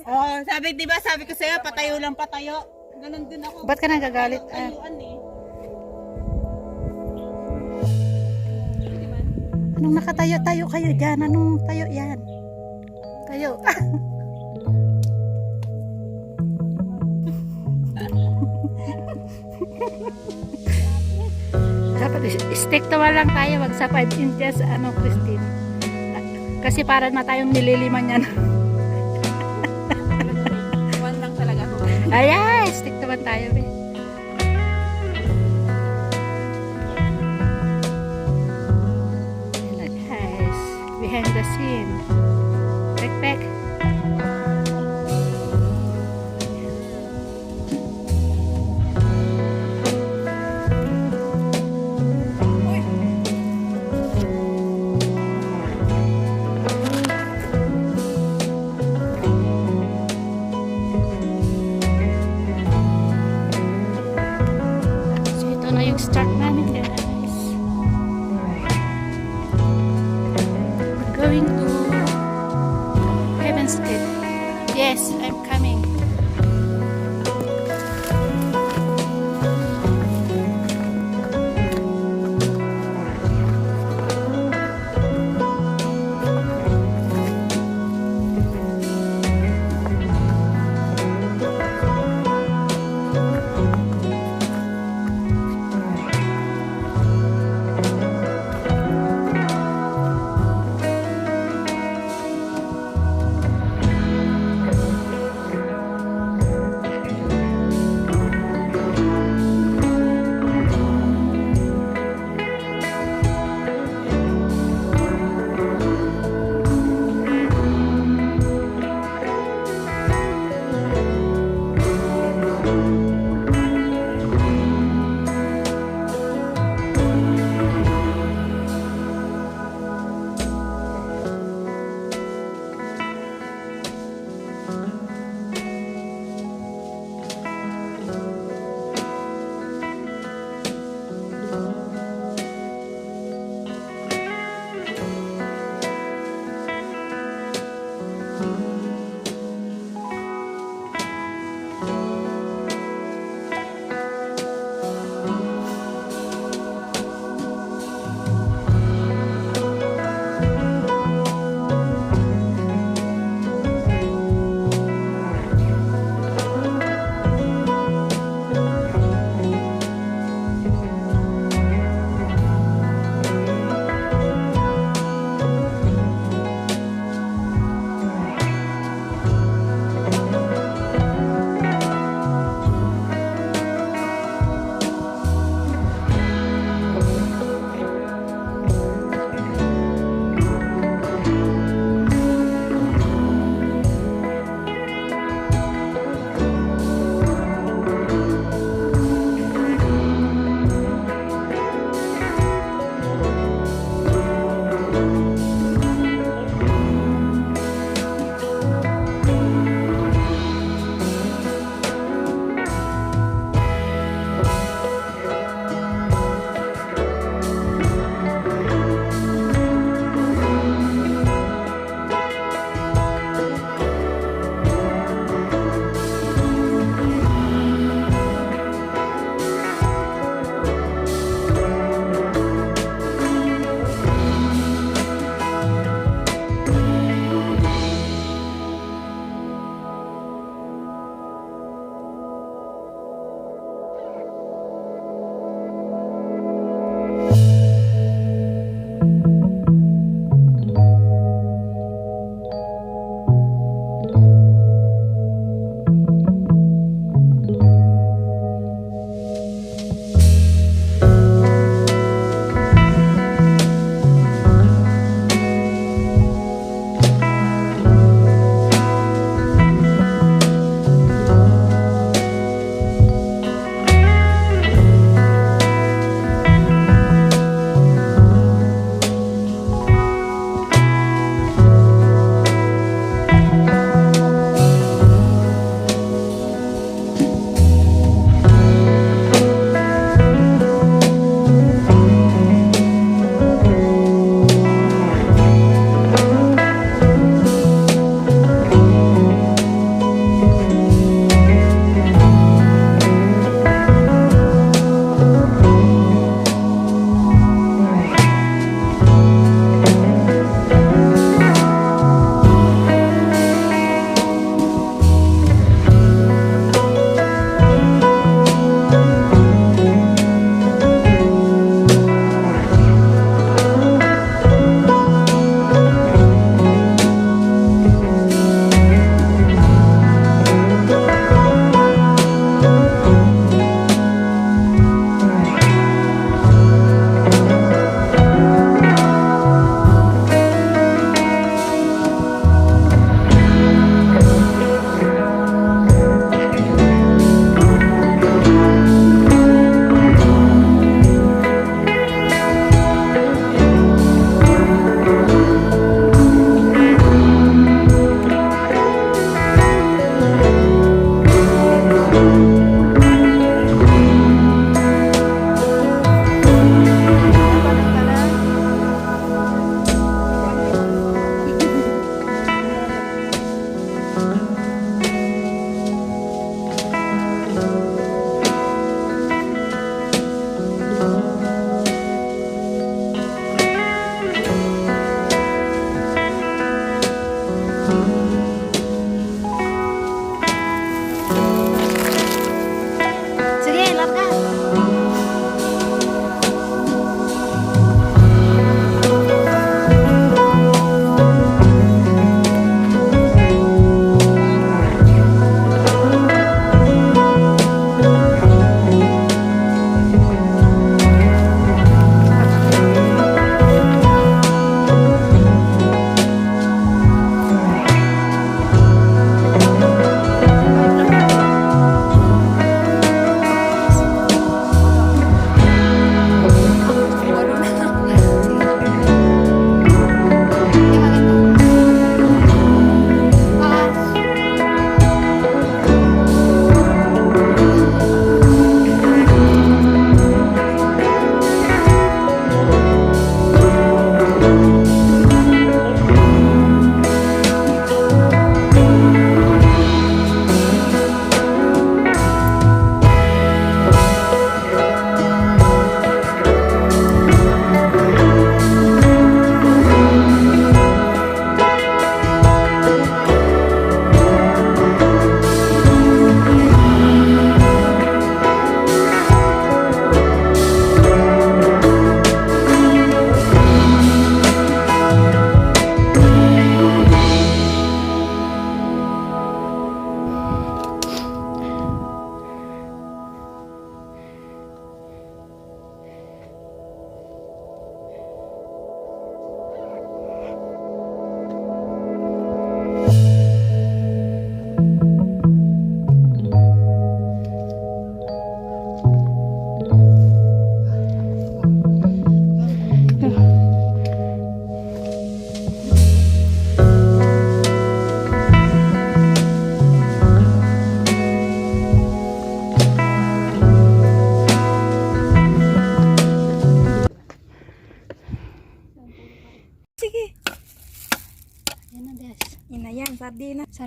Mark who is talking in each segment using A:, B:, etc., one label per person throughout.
A: Oh, sabi, di ba, sabi ko sa'yo, patayo lang patayo. Ganon din ako.
B: Ba't ka nagagalit?
A: Tayuan eh.
B: Anong nakatayo-tayo kayo dyan? Anong tayo yan? Tayo. Dapat stick to lang tayo. Wag sa 5 inches, ano, Christine. Kasi para na tayong nililiman yan.
A: One lang talaga ako.
B: Ayan, stick to tayo. Guys, behind the scene. Backpack. Start namin guys. We're going to Heaven's Gate. Yes, I'm coming.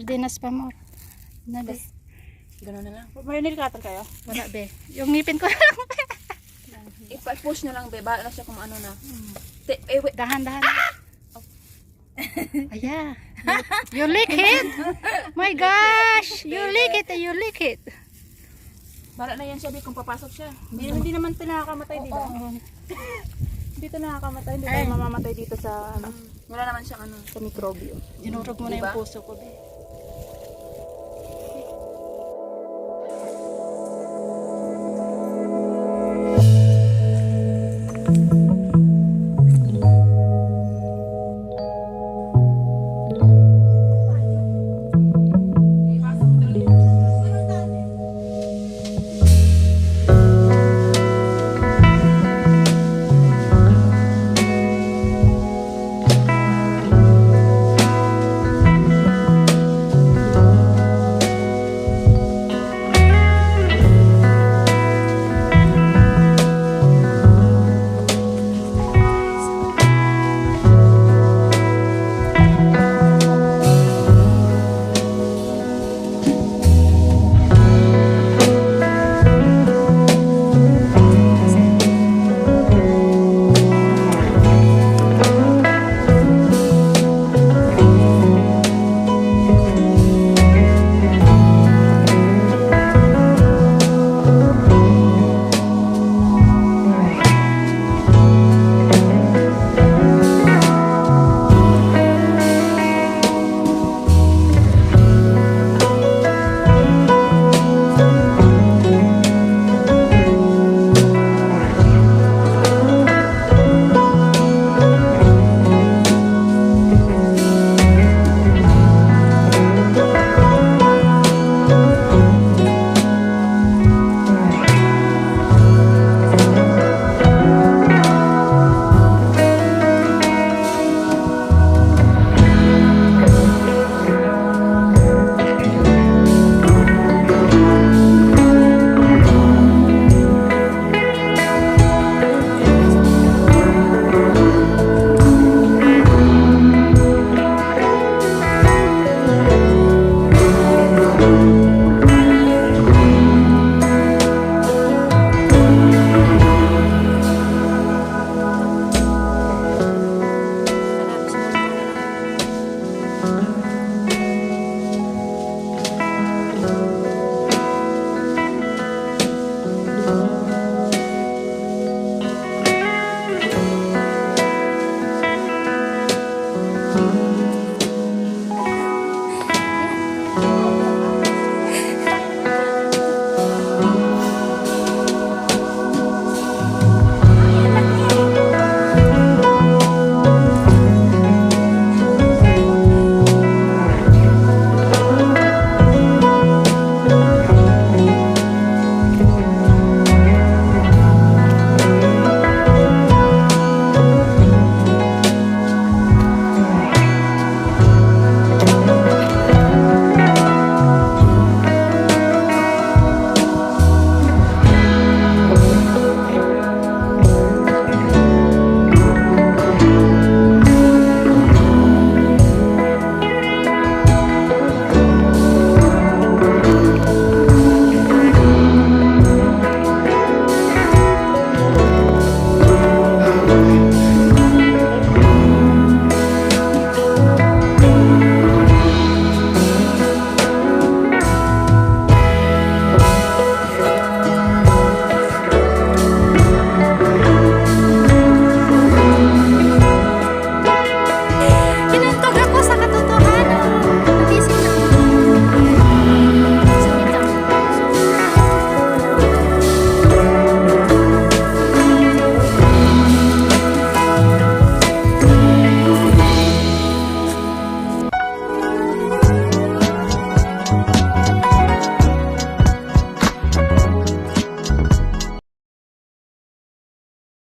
B: Sardinas pa more. Na be.
C: Gano'n na lang.
A: May nail cutter kayo?
B: Wala be. Yung ngipin ko lang.
C: I-push na lang, be. Bahala na siya kung ano na. Wait.
B: Dahan-dahan. Aya. You lick it. My gosh. You lick it. You lick it.
C: Bahala na yan siya, be, kung papasok siya.
A: Hindi naman ito nakakamatay, di ba? Hindi ito nakakamatay. Hindi tayo mamamatay dito sa, ano,
C: Wala naman siyang ano.
A: sa mikrobyo.
B: Dinurog mo na
C: Diba?
B: yung puso ko be.